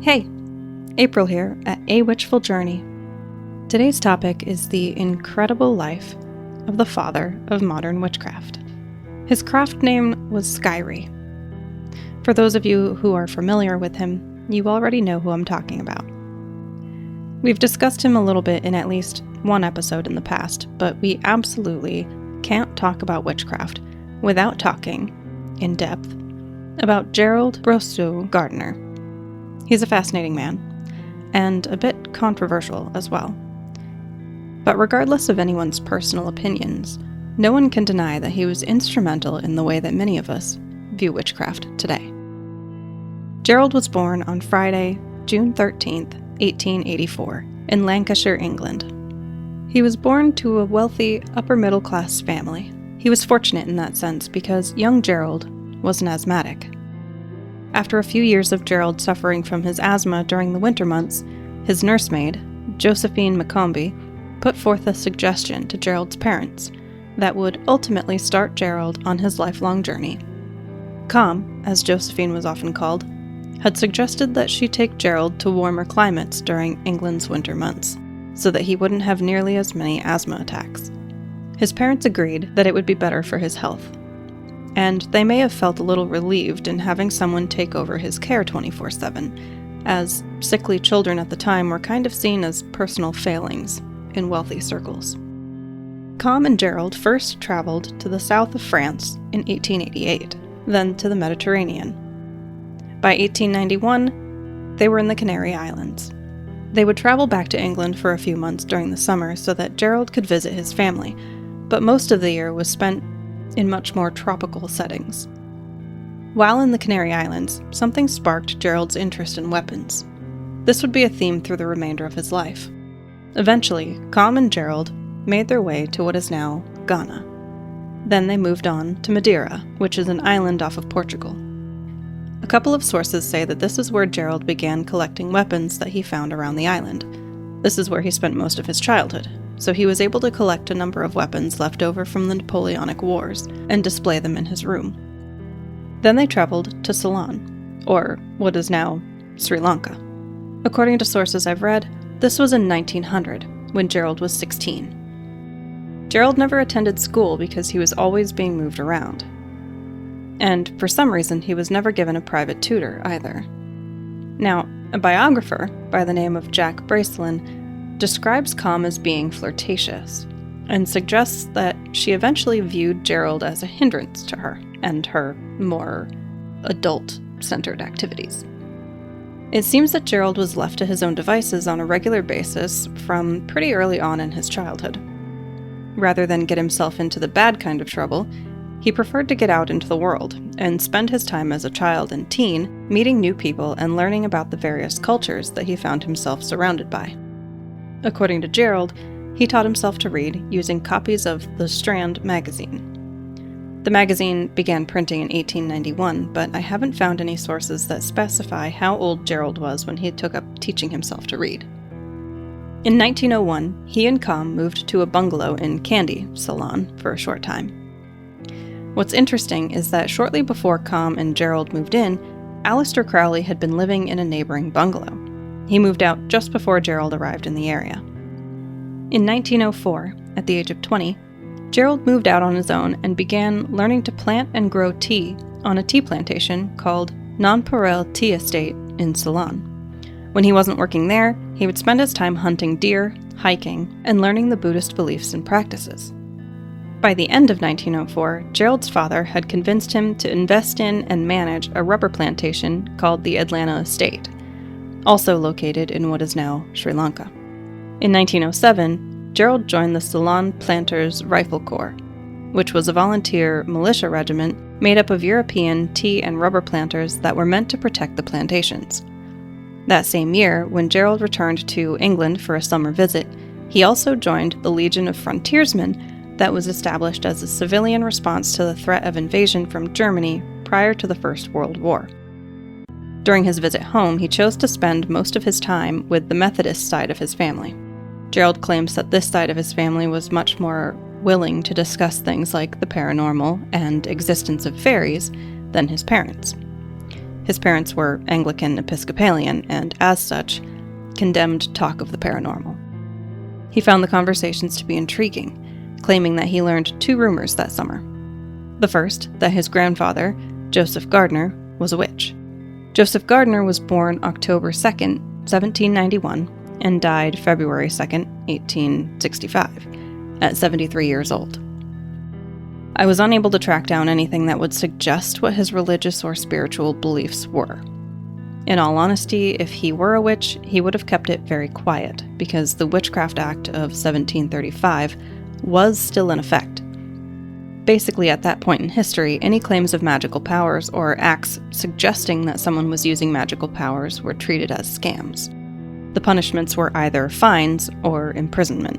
Hey, April here at A Witchful Journey. Today's topic is the incredible life of the father of modern witchcraft. His craft name was Skyry. For those of you who are familiar with him, you already know who I'm talking about. We've discussed him a little bit in at least one episode in the past, but we absolutely can't talk about witchcraft without talking, in depth, about Gerald Brostu Gardner. He's a fascinating man, and a bit controversial as well. But regardless of anyone's personal opinions, no one can deny that he was instrumental in the way that many of us view witchcraft today. Gerald was born on Friday, June 13th, 1884, in Lancashire, England. He was born to a wealthy, upper-middle-class family. He was fortunate in that sense because young Gerald was an asthmatic. After a few years of Gerald suffering from his asthma during the winter months, his nursemaid, Josephine McCombie, put forth a suggestion to Gerald's parents that would ultimately start Gerald on his lifelong journey. Com, as Josephine was often called, had suggested that she take Gerald to warmer climates during England's winter months, so that he wouldn't have nearly as many asthma attacks. His parents agreed that it would be better for his health, and they may have felt a little relieved in having someone take over his care 24/7, as sickly children at the time were kind of seen as personal failings in wealthy circles. Com and Gerald first traveled to the south of France in 1888, then to the Mediterranean. By 1891, they were in the Canary Islands. They would travel back to England for a few months during the summer so that Gerald could visit his family, but most of the year was spent in much more tropical settings. While in the Canary Islands, something sparked Gerald's interest in weapons. This would be a theme through the remainder of his life. Eventually, Com and Gerald made their way to what is now Ghana. Then they moved on to Madeira, which is an island off of Portugal. A couple of sources say that this is where Gerald began collecting weapons that he found around the island. This is where he spent most of his childhood, so he was able to collect a number of weapons left over from the Napoleonic Wars and display them in his room. Then they traveled to Ceylon, or what is now Sri Lanka. According to sources I've read, this was in 1900, when Gerald was 16. Gerald never attended school because he was always being moved around. And for some reason, he was never given a private tutor either. Now, a biographer by the name of Jack Bracelin describes Com as being flirtatious, and suggests that she eventually viewed Gerald as a hindrance to her and her more adult-centered activities. It seems that Gerald was left to his own devices on a regular basis from pretty early on in his childhood. Rather than get himself into the bad kind of trouble, he preferred to get out into the world and spend his time as a child and teen meeting new people and learning about the various cultures that he found himself surrounded by. According to Gerald, he taught himself to read using copies of The Strand magazine. The magazine began printing in 1891, but I haven't found any sources that specify how old Gerald was when he took up teaching himself to read. In 1901, he and Com moved to a bungalow in Kandy, Ceylon, for a short time. What's interesting is that shortly before Com and Gerald moved in, Aleister Crowley had been living in a neighboring bungalow. He moved out just before Gerald arrived in the area. In 1904, at the age of 20, Gerald moved out on his own and began learning to plant and grow tea on a tea plantation called Nonpareil Tea Estate in Ceylon. When he wasn't working there, he would spend his time hunting deer, hiking, and learning the Buddhist beliefs and practices. By the end of 1904, Gerald's father had convinced him to invest in and manage a rubber plantation called the Atlanta Estate, also located in what is now Sri Lanka. In 1907, Gerald joined the Ceylon Planters Rifle Corps, which was a volunteer militia regiment made up of European tea and rubber planters that were meant to protect the plantations. That same year, when Gerald returned to England for a summer visit, he also joined the Legion of Frontiersmen that was established as a civilian response to the threat of invasion from Germany prior to the First World War. During his visit home, he chose to spend most of his time with the Methodist side of his family. Gerald claims that this side of his family was much more willing to discuss things like the paranormal and existence of fairies than his parents. His parents were Anglican Episcopalian and, as such, condemned talk of the paranormal. He found the conversations to be intriguing, claiming that he learned 2 rumors that summer. The first, that his grandfather, Joseph Gardner, was a witch. Joseph Gardner was born October 2nd, 1791, and died February 2nd, 1865, at 73 years old. I was unable to track down anything that would suggest what his religious or spiritual beliefs were. In all honesty, if he were a witch, he would have kept it very quiet, because the Witchcraft Act of 1735 was still in effect. Basically, at that point in history, any claims of magical powers or acts suggesting that someone was using magical powers were treated as scams. The punishments were either fines or imprisonment.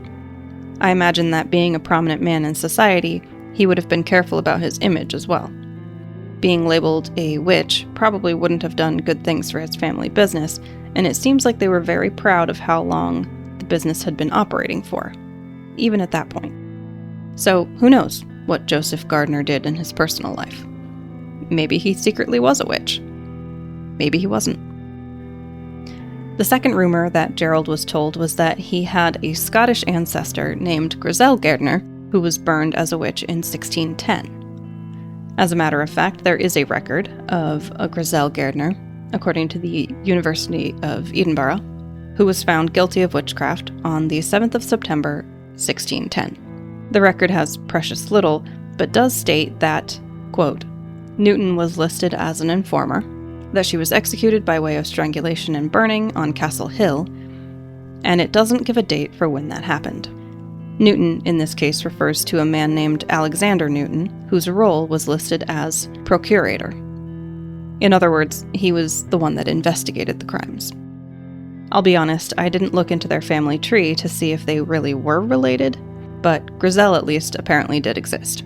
I imagine that being a prominent man in society, he would have been careful about his image as well. Being labeled a witch probably wouldn't have done good things for his family business, and it seems like they were very proud of how long the business had been operating for, even at that point. So, who knows what Joseph Gardner did in his personal life? Maybe he secretly was a witch. Maybe he wasn't. The second rumor that Gerald was told was that he had a Scottish ancestor named Grizel Gardner, who was burned as a witch in 1610. As a matter of fact, there is a record of a Grizel Gardner, according to the University of Edinburgh, who was found guilty of witchcraft on the 7th of September, 1610. The record has precious little, but does state that, quote, Newton was listed as an informer, that she was executed by way of strangulation and burning on Castle Hill, and it doesn't give a date for when that happened. Newton, in this case, refers to a man named Alexander Newton, whose role was listed as procurator. In other words, he was the one that investigated the crimes. I'll be honest, I didn't look into their family tree to see if they really were related, but Grizel at least apparently did exist.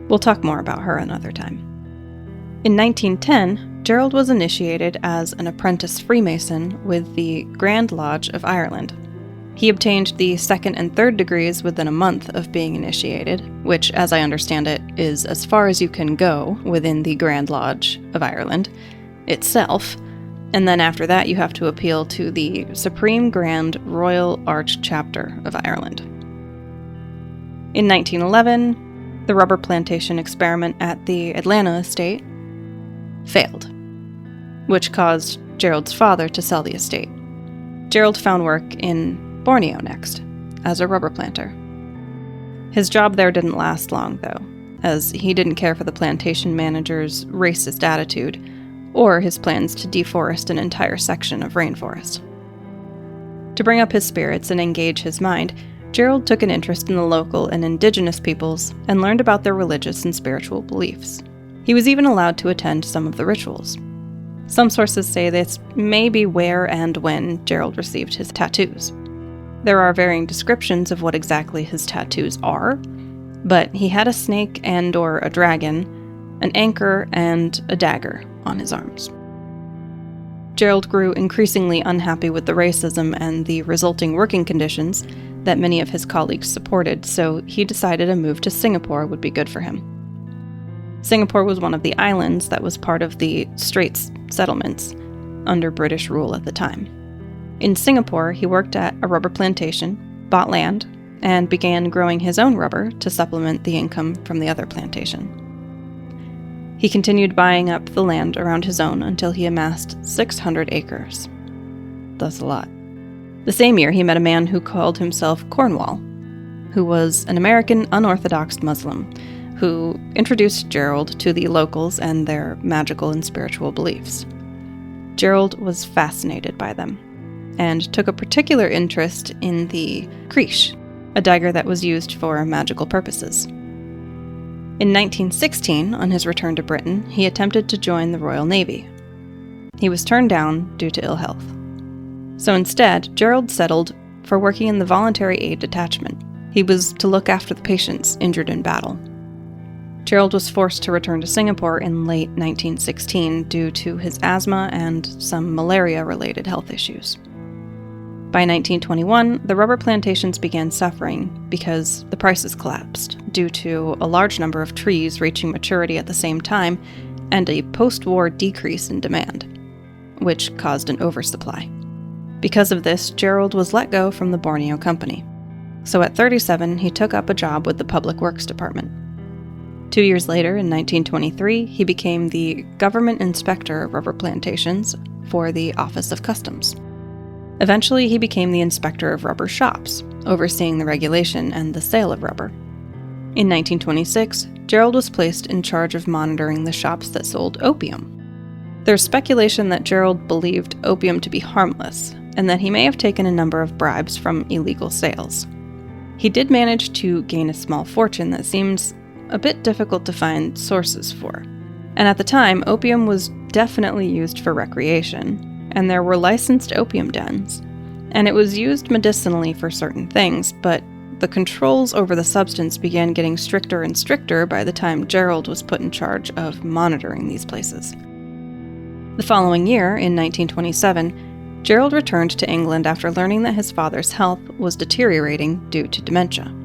We'll talk more about her another time. In 1910, Gerald was initiated as an apprentice Freemason with the Grand Lodge of Ireland. He obtained the 2nd and 3rd degrees within a month of being initiated, which, as I understand it, is as far as you can go within the Grand Lodge of Ireland itself, and then after that you have to appeal to the Supreme Grand Royal Arch Chapter of Ireland. In 1911, the rubber plantation experiment at the Atlanta estate failed, which caused Gerald's father to sell the estate. Gerald found work in Borneo next, as a rubber planter. His job there didn't last long, though, as he didn't care for the plantation manager's racist attitude, or his plans to deforest an entire section of rainforest. To bring up his spirits and engage his mind, Gerald took an interest in the local and indigenous peoples and learned about their religious and spiritual beliefs. He was even allowed to attend some of the rituals. Some sources say this may be where and when Gerald received his tattoos. There are varying descriptions of what exactly his tattoos are, but he had a snake and/or a dragon, an anchor, and a dagger on his arms. Gerald grew increasingly unhappy with the racism and the resulting working conditions that many of his colleagues supported, so he decided a move to Singapore would be good for him. Singapore was one of the islands that was part of the Straits settlements under British rule at the time. In Singapore, he worked at a rubber plantation, bought land, and began growing his own rubber to supplement the income from the other plantation. He continued buying up the land around his own until he amassed 600 acres. That's a lot. The same year, he met a man who called himself Cornwall, who was an American unorthodox Muslim, who introduced Gerald to the locals and their magical and spiritual beliefs. Gerald was fascinated by them, and took a particular interest in the krish, a dagger that was used for magical purposes. In 1916, on his return to Britain, he attempted to join the Royal Navy. He was turned down due to ill health. So instead, Gerald settled for working in the Voluntary Aid Detachment. He was to look after the patients injured in battle. Gerald was forced to return to Singapore in late 1916 due to his asthma and some malaria-related health issues. By 1921, the rubber plantations began suffering because the prices collapsed due to a large number of trees reaching maturity at the same time and a post-war decrease in demand, which caused an oversupply. Because of this, Gerald was let go from the Borneo Company. So at 37, he took up a job with the Public Works Department. 2 years later, in 1923, he became the government inspector of rubber plantations for the Office of Customs. Eventually, he became the inspector of rubber shops, overseeing the regulation and the sale of rubber. In 1926, Gerald was placed in charge of monitoring the shops that sold opium. There's speculation that Gerald believed opium to be harmless, and that he may have taken a number of bribes from illegal sales. He did manage to gain a small fortune that seems a bit difficult to find sources for. And at the time, opium was definitely used for recreation, and there were licensed opium dens. And it was used medicinally for certain things, but the controls over the substance began getting stricter and stricter by the time Gerald was put in charge of monitoring these places. The following year, in 1927, Gerald returned to England after learning that his father's health was deteriorating due to dementia.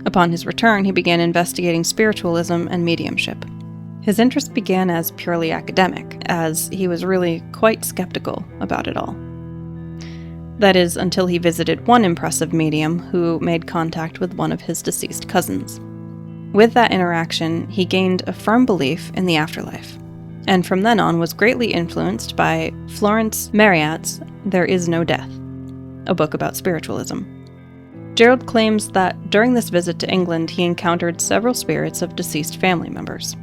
Upon his return, he began investigating spiritualism and mediumship. His interest began as purely academic, as he was really quite skeptical about it all. That is, until he visited one impressive medium who made contact with one of his deceased cousins. With that interaction, he gained a firm belief in the afterlife, and from then on was greatly influenced by Florence Marryat's There Is No Death, a book about spiritualism. Gerald claims that during this visit to England he encountered several spirits of deceased family members.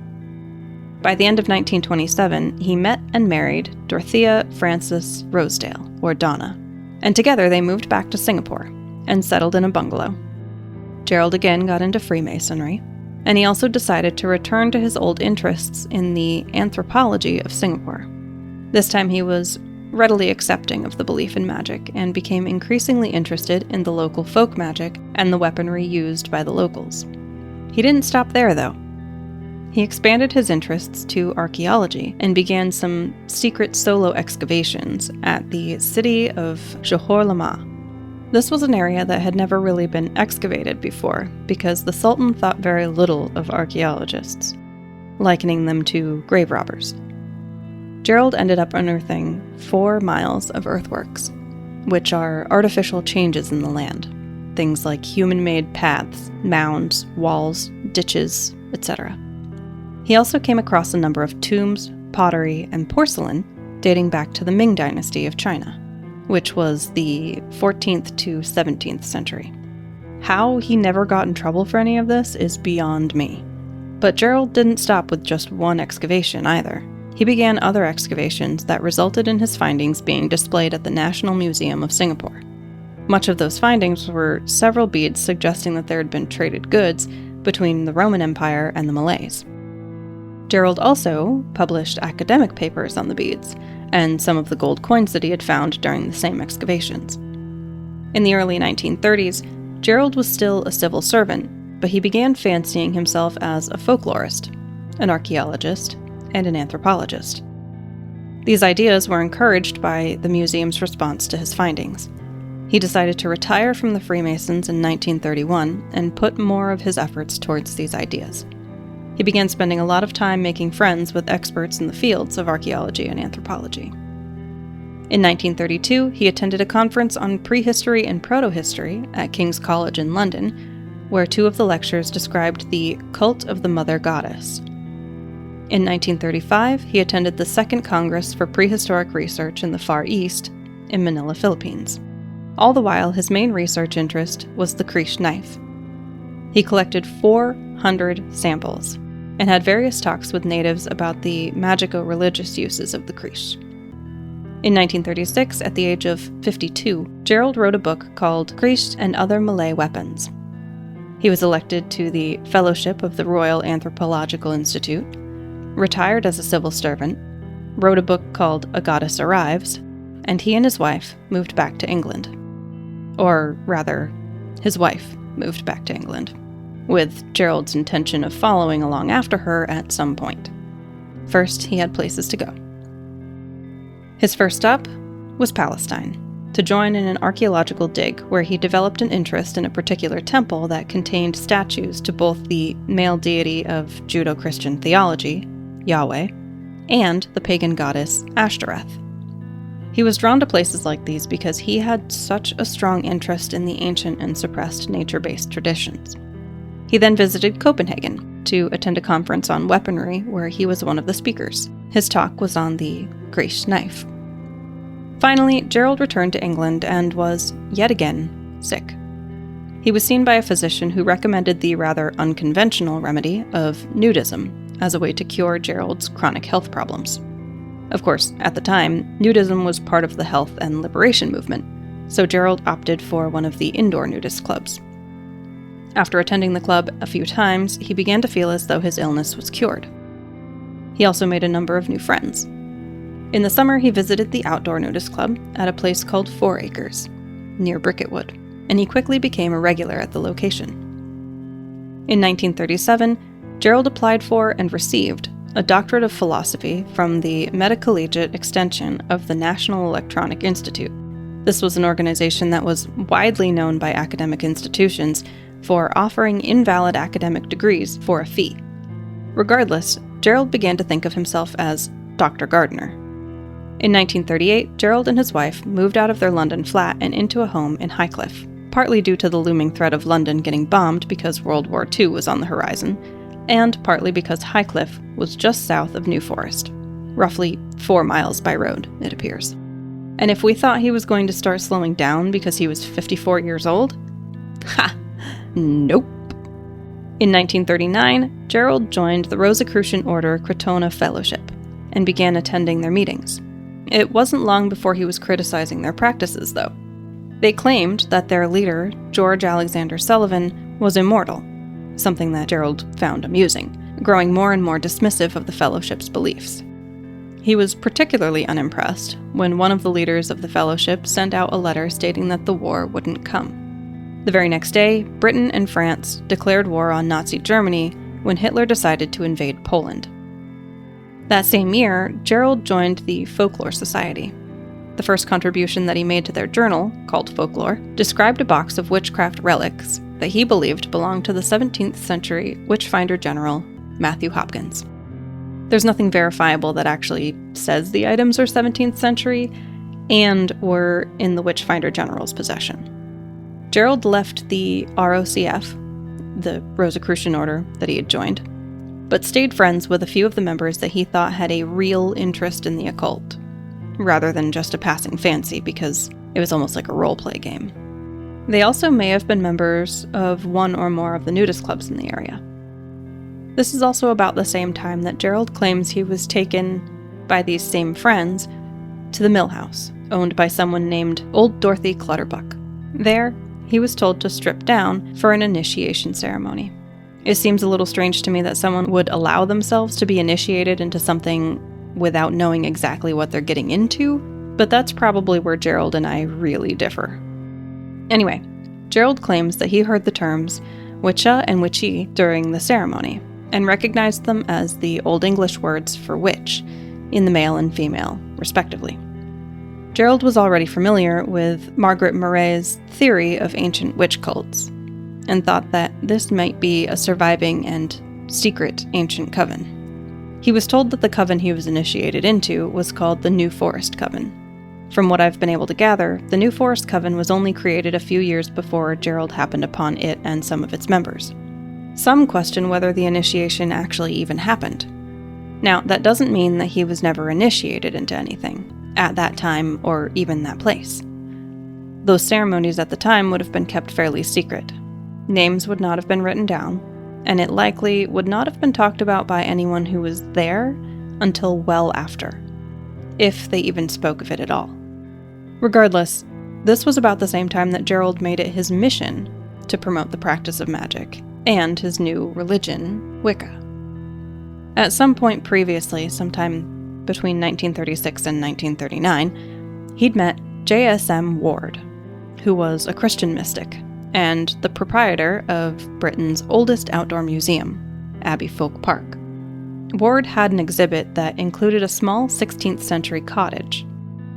By the end of 1927, he met and married Dorothea Frances Rosedale, or Donna, and together they moved back to Singapore and settled in a bungalow. Gerald again got into Freemasonry, and he also decided to return to his old interests in the anthropology of Singapore. This time he was readily accepting of the belief in magic and became increasingly interested in the local folk magic and the weaponry used by the locals. He didn't stop there, though. He expanded his interests to archaeology and began some secret solo excavations at the city of Johor Lama. This was an area that had never really been excavated before because the Sultan thought very little of archaeologists, likening them to grave robbers. Gerald ended up unearthing 4 miles of earthworks, which are artificial changes in the land, things like human-made paths, mounds, walls, ditches, etc. He also came across a number of tombs, pottery, and porcelain dating back to the Ming Dynasty of China, which was the 14th to 17th century. How he never got in trouble for any of this is beyond me. But Gerald didn't stop with just one excavation either. He began other excavations that resulted in his findings being displayed at the National Museum of Singapore. Much of those findings were several beads suggesting that there had been traded goods between the Roman Empire and the Malays. Gerald also published academic papers on the beads and some of the gold coins that he had found during the same excavations. In the early 1930s, Gerald was still a civil servant, but he began fancying himself as a folklorist, an archaeologist, and an anthropologist. These ideas were encouraged by the museum's response to his findings. He decided to retire from the Freemasons in 1931 and put more of his efforts towards these ideas. He began spending a lot of time making friends with experts in the fields of archaeology and anthropology. In 1932, he attended a conference on prehistory and protohistory at King's College in London, where 2 of the lectures described the cult of the Mother Goddess. In 1935, he attended the Second Congress for Prehistoric Research in the Far East in Manila, Philippines. All the while, his main research interest was the Krish knife. He collected 400 samples and had various talks with natives about the magico-religious uses of the Krish. In 1936, at the age of 52, Gerald wrote a book called Krish and Other Malay Weapons. He was elected to the Fellowship of the Royal Anthropological Institute, retired as a civil servant, wrote a book called A Goddess Arrives, and he and his wife moved back to England. Or rather, his wife moved back to England, with Gerald's intention of following along after her at some point. First, he had places to go. His first stop was Palestine, to join in an archaeological dig where he developed an interest in a particular temple that contained statues to both the male deity of Judeo-Christian theology, Yahweh, and the pagan goddess Ashtoreth. He was drawn to places like these because he had such a strong interest in the ancient and suppressed nature-based traditions. He then visited Copenhagen to attend a conference on weaponry where he was one of the speakers. His talk was on the Grace knife. Finally, Gerald returned to England and was, yet again, sick. He was seen by a physician who recommended the rather unconventional remedy of nudism as a way to cure Gerald's chronic health problems. Of course, at the time, nudism was part of the health and liberation movement, so Gerald opted for one of the indoor nudist clubs. After attending the club a few times, he began to feel as though his illness was cured. He also made a number of new friends. In the summer, he visited the outdoor nudist club at a place called 4 Acres, near Bricketwood, and he quickly became a regular at the location. In 1937, Gerald applied for and received a doctorate of philosophy from the Metacollegiate Extension of the National Electronic Institute. This was an organization that was widely known by academic institutions for offering invalid academic degrees for a fee. Regardless, Gerald began to think of himself as Dr. Gardner. In 1938, Gerald and his wife moved out of their London flat and into a home in Highcliffe, partly due to the looming threat of London getting bombed because World War II was on the horizon, and partly because Highcliffe was just south of New Forest, roughly 4 miles by road, it appears. And if we thought he was going to start slowing down because he was 54 years old? Ha! Nope. In 1939, Gerald joined the Rosicrucian Order Crotona Fellowship and began attending their meetings. It wasn't long before he was criticizing their practices, though. They claimed that their leader, George Alexander Sullivan, was immortal, something that Gerald found amusing, growing more and more dismissive of the fellowship's beliefs. He was particularly unimpressed when one of the leaders of the fellowship sent out a letter stating that the war wouldn't come. The very next day, Britain and France declared war on Nazi Germany when Hitler decided to invade Poland. That same year, Gerald joined the Folklore Society. The first contribution that he made to their journal, called Folklore, described a box of witchcraft relics that he believed belonged to the 17th century Witchfinder General, Matthew Hopkins. There's nothing verifiable that actually says the items are 17th century and were in the Witchfinder General's possession. Gerald left the ROCF, the Rosicrucian Order that he had joined, but stayed friends with a few of the members that he thought had a real interest in the occult, rather than just a passing fancy because it was almost like a role-play game. They also may have been members of one or more of the nudist clubs in the area. This is also about the same time that Gerald claims he was taken by these same friends to the mill house, owned by someone named Old Dorothy Clutterbuck. There, he was told to strip down for an initiation ceremony. It seems a little strange to me that someone would allow themselves to be initiated into something without knowing exactly what they're getting into, but that's probably where Gerald and I really differ. Anyway, Gerald claims that he heard the terms witcha and witchy during the ceremony, and recognized them as the Old English words for witch, in the male and female, respectively. Gerald was already familiar with Margaret Murray's theory of ancient witch cults, and thought that this might be a surviving and secret ancient coven. He was told that the coven he was initiated into was called the New Forest Coven. From what I've been able to gather, the New Forest Coven was only created a few years before Gerald happened upon it and some of its members. Some question whether the initiation actually even happened. Now, that doesn't mean that he was never initiated into anything, at that time or even that place. Those ceremonies at the time would have been kept fairly secret. Names would not have been written down, and it likely would not have been talked about by anyone who was there until well after, if they even spoke of it at all. Regardless, this was about the same time that Gerald made it his mission to promote the practice of magic and his new religion, Wicca. At some point previously, sometime between 1936 and 1939, he'd met J.S.M. Ward, who was a Christian mystic and the proprietor of Britain's oldest outdoor museum, Abbey Folk Park. Ward had an exhibit that included a small 16th century cottage,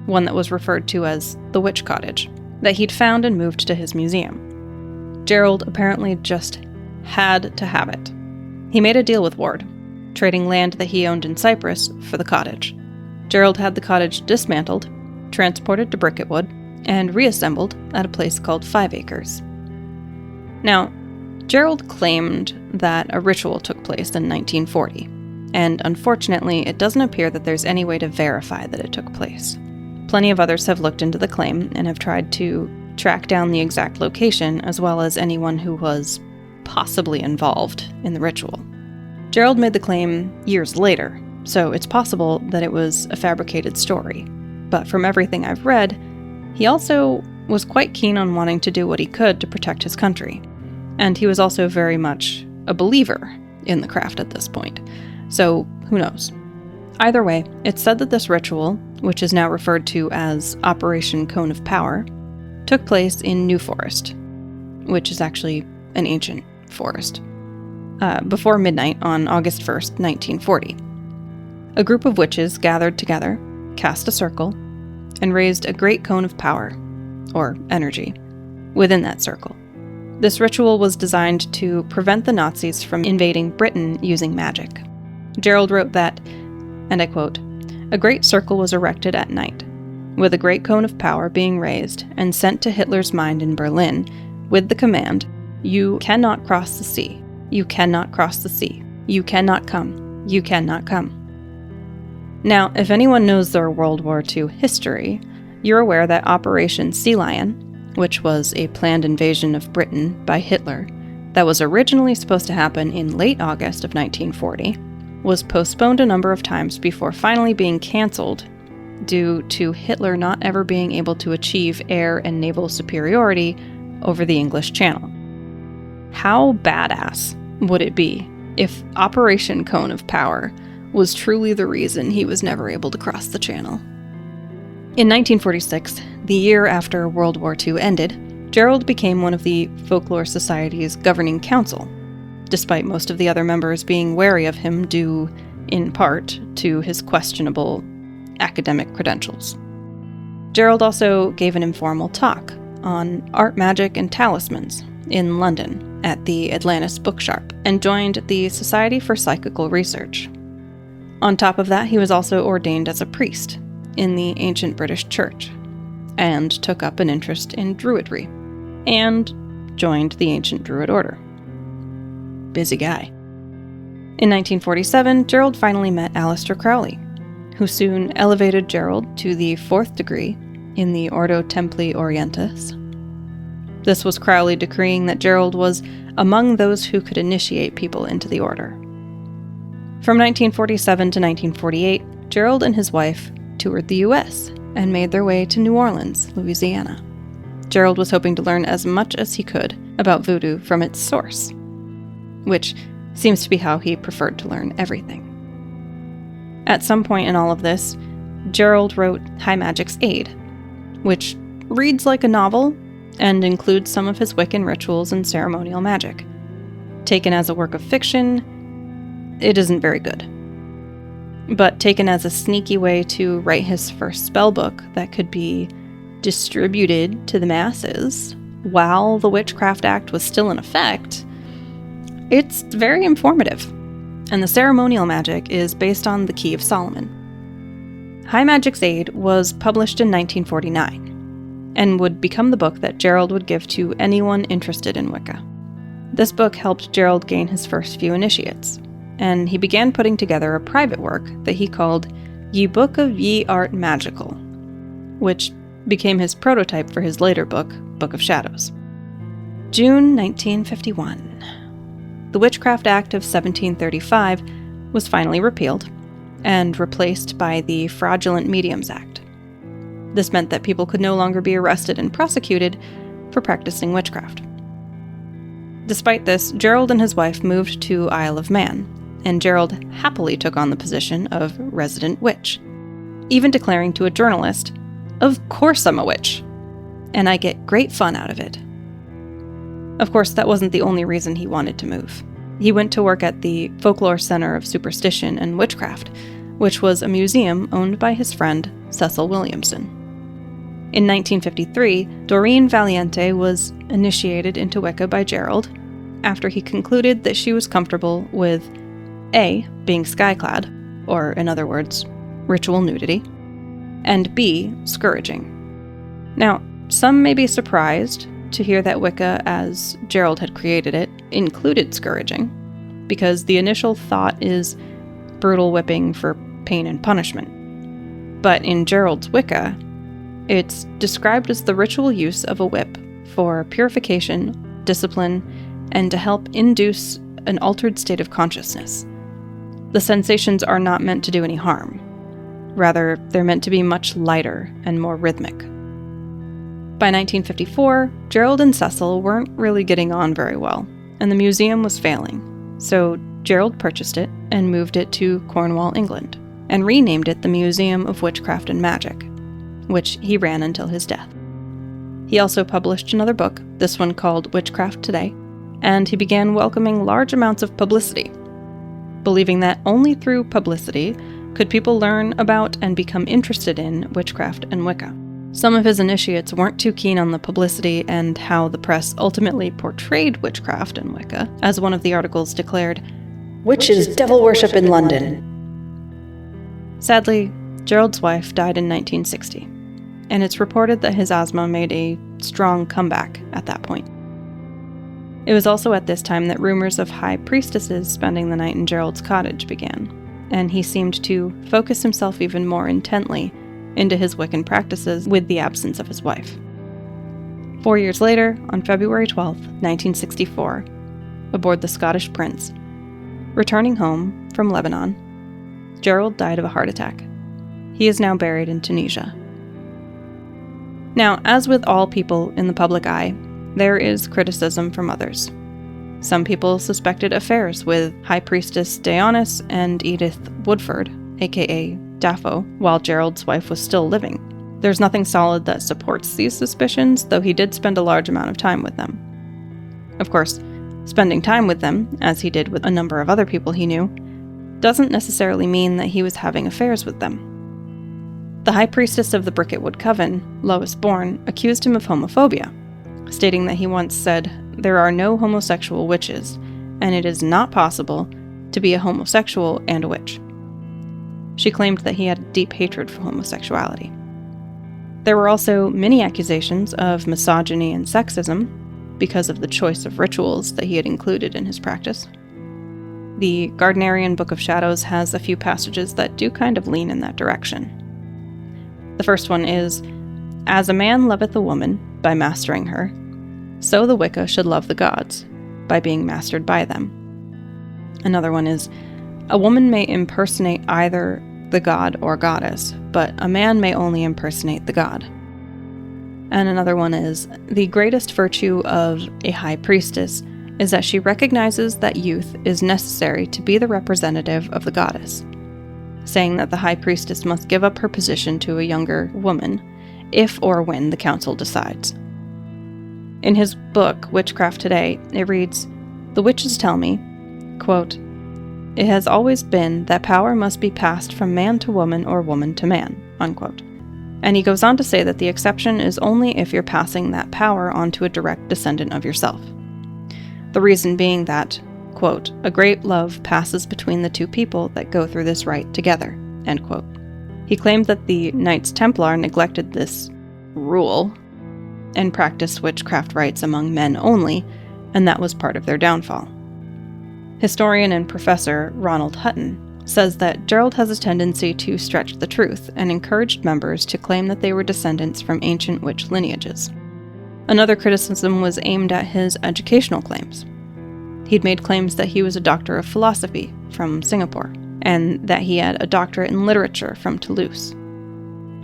one that was referred to as the Witch Cottage, that he'd found and moved to his museum. Gerald apparently just had to have it. He made a deal with Ward. trading land that he owned in Cyprus for the cottage. Gerald had the cottage dismantled, transported to Bricketwood, and reassembled at a place called 5 Acres. Now, Gerald claimed that a ritual took place in 1940, and unfortunately, it doesn't appear that there's any way to verify that it took place. Plenty of others have looked into the claim and have tried to track down the exact location, as well as anyone who was possibly involved in the ritual. Gerald made the claim years later, so it's possible that it was a fabricated story. But from everything I've read, he also was quite keen on wanting to do what he could to protect his country. And he was also very much a believer in the craft at this point. So, who knows? Either way, it's said that this ritual, which is now referred to as Operation Cone of Power, took place in New Forest, which is actually an ancient forest, before midnight on August 1st, 1940. A group of witches gathered together, cast a circle, and raised a great cone of power, or energy, within that circle. This ritual was designed to prevent the Nazis from invading Britain using magic. Gerald wrote that, and I quote, "A great circle was erected at night, with a great cone of power being raised and sent to Hitler's mind in Berlin, with the command, 'You cannot cross the sea. You cannot cross the sea. You cannot come. You cannot come.'" Now, if anyone knows their World War II history, you're aware that Operation Sea Lion, which was a planned invasion of Britain by Hitler that was originally supposed to happen in late August of 1940, was postponed a number of times before finally being canceled due to Hitler not ever being able to achieve air and naval superiority over the English Channel. How badass would it be if Operation Cone of Power was truly the reason he was never able to cross the channel? In 1946, the year after World War II ended, Gerald became one of the Folklore Society's governing council, despite most of the other members being wary of him due, in part, to his questionable academic credentials. Gerald also gave an informal talk on art magic and talismans in London at the Atlantis Bookshop and joined the Society for Psychical Research. On top of that, he was also ordained as a priest in the ancient British Church and took up an interest in Druidry and joined the ancient Druid Order. Busy guy. In 1947, Gerald finally met Aleister Crowley, who soon elevated Gerald to the 4th degree in the Ordo Templi Orientis. This was Crowley decreeing that Gerald was among those who could initiate people into the order. From 1947 to 1948, Gerald and his wife toured the U.S. and made their way to New Orleans, Louisiana. Gerald was hoping to learn as much as he could about voodoo from its source, which seems to be how he preferred to learn everything. At some point in all of this, Gerald wrote High Magic's Aid, which reads like a novel and includes some of his Wiccan rituals and ceremonial magic. Taken as a work of fiction, it isn't very good. But taken as a sneaky way to write his first spellbook that could be distributed to the masses while the Witchcraft Act was still in effect, it's very informative. And the ceremonial magic is based on the Key of Solomon. High Magic's Aid was published in 1949 and would become the book that Gerald would give to anyone interested in Wicca. This book helped Gerald gain his first few initiates, and he began putting together a private work that he called Ye Book of Ye Art Magical, which became his prototype for his later book, Book of Shadows. June 1951. The Witchcraft Act of 1735 was finally repealed and replaced by the Fraudulent Mediums Act. This meant that people could no longer be arrested and prosecuted for practicing witchcraft. Despite this, Gerald and his wife moved to Isle of Man, and Gerald happily took on the position of resident witch, even declaring to a journalist, "Of course I'm a witch, and I get great fun out of it." Of course, that wasn't the only reason he wanted to move. He went to work at the Folklore Center of Superstition and Witchcraft, which was a museum owned by his friend Cecil Williamson. In 1953, Doreen Valiente was initiated into Wicca by Gerald after he concluded that she was comfortable with A, being sky-clad, or in other words, ritual nudity, and B, scourging. Now, some may be surprised to hear that Wicca, as Gerald had created it, included scourging, because the initial thought is brutal whipping for pain and punishment. But in Gerald's Wicca, it's described as the ritual use of a whip for purification, discipline, and to help induce an altered state of consciousness. The sensations are not meant to do any harm. Rather, they're meant to be much lighter and more rhythmic. By 1954, Gerald and Cecil weren't really getting on very well, and the museum was failing. So Gerald purchased it and moved it to Cornwall, England, and renamed it the Museum of Witchcraft and Magic, which he ran until his death. He also published another book, this one called Witchcraft Today, and he began welcoming large amounts of publicity, believing that only through publicity could people learn about and become interested in witchcraft and Wicca. Some of his initiates weren't too keen on the publicity and how the press ultimately portrayed witchcraft and Wicca, as one of the articles declared, "Witches devil worship in London." Sadly, Gerald's wife died in 1960, and it's reported that his asthma made a strong comeback at that point. It was also at this time that rumors of high priestesses spending the night in Gerald's cottage began, and he seemed to focus himself even more intently into his Wiccan practices with the absence of his wife. 4 years later, on February 12, 1964, aboard the Scottish Prince, returning home from Lebanon, Gerald died of a heart attack. He is now buried in Tunisia. Now, as with all people in the public eye, there is criticism from others. Some people suspected affairs with High Priestess Dionysus and Edith Woodford, aka Daffo, while Gerald's wife was still living. There's nothing solid that supports these suspicions, though he did spend a large amount of time with them. Of course, spending time with them, as he did with a number of other people he knew, doesn't necessarily mean that he was having affairs with them. The High Priestess of the Bricketwood Coven, Lois Bourne, accused him of homophobia, stating that he once said, "There are no homosexual witches, and it is not possible to be a homosexual and a witch." She claimed that he had a deep hatred for homosexuality. There were also many accusations of misogyny and sexism because of the choice of rituals that he had included in his practice. The Gardnerian Book of Shadows has a few passages that do kind of lean in that direction. The first one is, "As a man loveth a woman by mastering her, so the Wicca should love the gods by being mastered by them." Another one is, "A woman may impersonate either the god or goddess, but a man may only impersonate the god." And another one is, "The greatest virtue of a high priestess is that she recognizes that youth is necessary to be the representative of the goddess," saying that the high priestess must give up her position to a younger woman if or when the council decides. In his book, Witchcraft Today, it reads, "The witches tell me," quote, "it has always been that power must be passed from man to woman or woman to man," unquote. And he goes on to say that the exception is only if you're passing that power on to a direct descendant of yourself. The reason being that, quote, "a great love passes between the two people that go through this rite together," end quote. He claimed that the Knights Templar neglected this rule and practiced witchcraft rites among men only, and that was part of their downfall. Historian and professor Ronald Hutton says that Gerald has a tendency to stretch the truth and encouraged members to claim that they were descendants from ancient witch lineages. Another criticism was aimed at his educational claims. He'd made claims that he was a doctor of philosophy from Singapore, and that he had a doctorate in literature from Toulouse.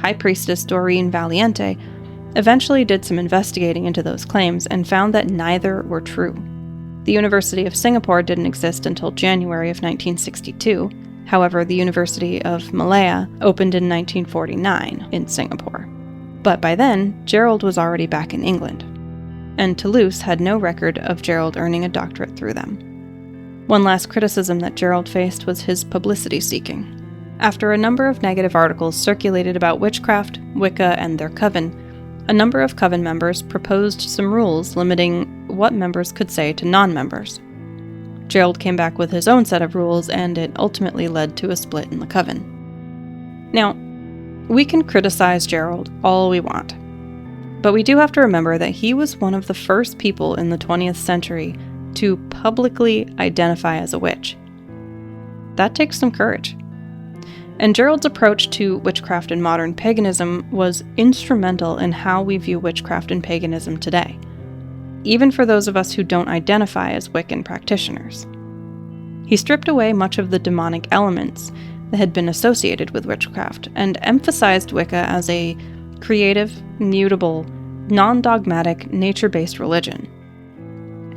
High Priestess Doreen Valiente eventually did some investigating into those claims and found that neither were true. The University of Singapore didn't exist until January of 1962. However, the University of Malaya opened in 1949 in Singapore. But by then, Gerald was already back in England, and Toulouse had no record of Gerald earning a doctorate through them. One last criticism that Gerald faced was his publicity seeking. After a number of negative articles circulated about witchcraft, Wicca, and their coven, a number of coven members proposed some rules limiting what members could say to non-members. Gerald came back with his own set of rules, and it ultimately led to a split in the coven. Now, we can criticize Gerald all we want, but we do have to remember that he was one of the first people in the 20th century to publicly identify as a witch. That takes some courage. And Gerald's approach to witchcraft and modern paganism was instrumental in how we view witchcraft and paganism today, even for those of us who don't identify as Wiccan practitioners. He stripped away much of the demonic elements that had been associated with witchcraft and emphasized Wicca as a creative, mutable, non-dogmatic, nature-based religion.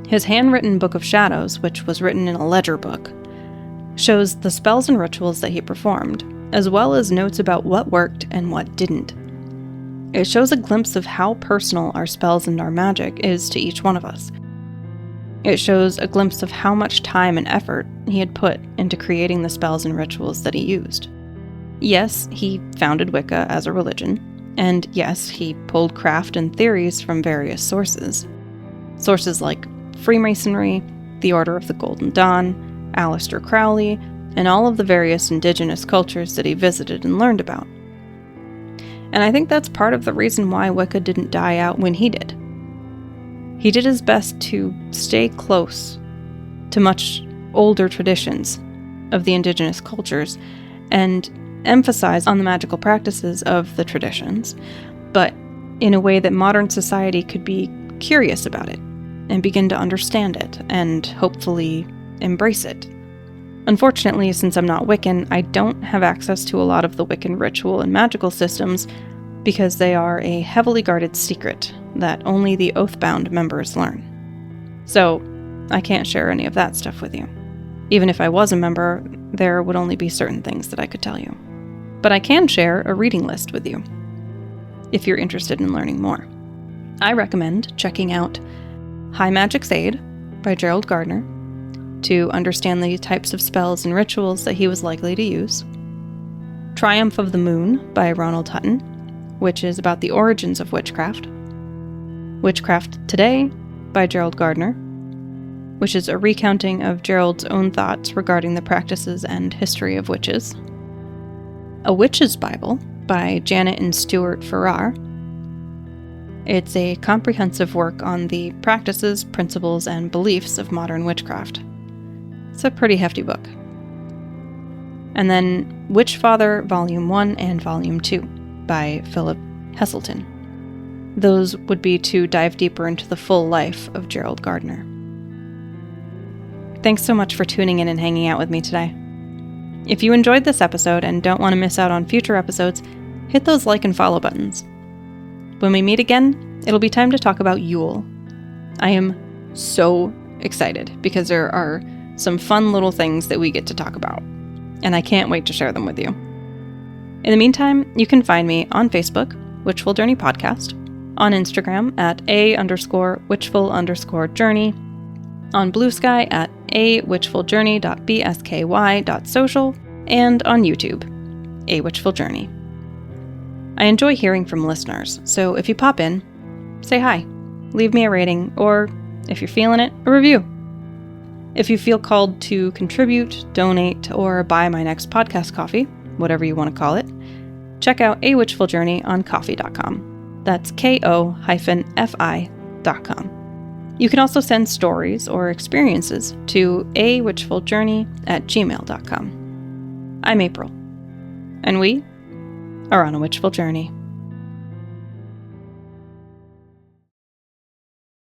His handwritten Book of Shadows, which was written in a ledger book, shows the spells and rituals that he performed, as well as notes about what worked and what didn't. It shows a glimpse of how personal our spells and our magic is to each one of us. It shows a glimpse of how much time and effort he had put into creating the spells and rituals that he used. Yes, he founded Wicca as a religion, and yes, he pulled craft and theories from various sources. Sources like Freemasonry, the Order of the Golden Dawn, Aleister Crowley, and all of the various indigenous cultures that he visited and learned about. And I think that's part of the reason why Wicca didn't die out when he did. He did his best to stay close to much older traditions of the indigenous cultures and emphasize on the magical practices of the traditions, but in a way that modern society could be curious about it and begin to understand it and hopefully embrace it. Unfortunately, since I'm not Wiccan, I don't have access to a lot of the Wiccan ritual and magical systems because they are a heavily guarded secret that only the oath-bound members learn. So, I can't share any of that stuff with you. Even if I was a member, there would only be certain things that I could tell you. But I can share a reading list with you, if you're interested in learning more. I recommend checking out High Magic's Aid by Gerald Gardner to understand the types of spells and rituals that he was likely to use. Triumph of the Moon by Ronald Hutton, which is about the origins of witchcraft. Witchcraft Today by Gerald Gardner, which is a recounting of Gerald's own thoughts regarding the practices and history of witches. A Witch's Bible by Janet and Stuart Farrar. It's a comprehensive work on the practices, principles, and beliefs of modern witchcraft. It's a pretty hefty book. And then Witchfather Volume 1 and Volume 2 by Philip Heselton. Those would be to dive deeper into the full life of Gerald Gardner. Thanks so much for tuning in and hanging out with me today. If you enjoyed this episode and don't want to miss out on future episodes, hit those like and follow buttons. When we meet again, it'll be time to talk about Yule. I am so excited because there are some fun little things that we get to talk about, and I can't wait to share them with you. In the meantime, you can find me on Facebook, Witchful Journey Podcast, on Instagram at @a_witchful_journey, on BlueSky at awitchfuljourney.bsky.social, and on YouTube, A Witchful Journey. I enjoy hearing from listeners, so if you pop in, say hi, leave me a rating, or, if you're feeling it, a review. If you feel called to contribute, donate, or buy my next podcast coffee, whatever you want to call it, check out A Witchful Journey on Ko-fi.com. That's ko-fi.com. You can also send stories or experiences to awitchfuljourney@gmail.com. I'm April, and we are on a witchful journey.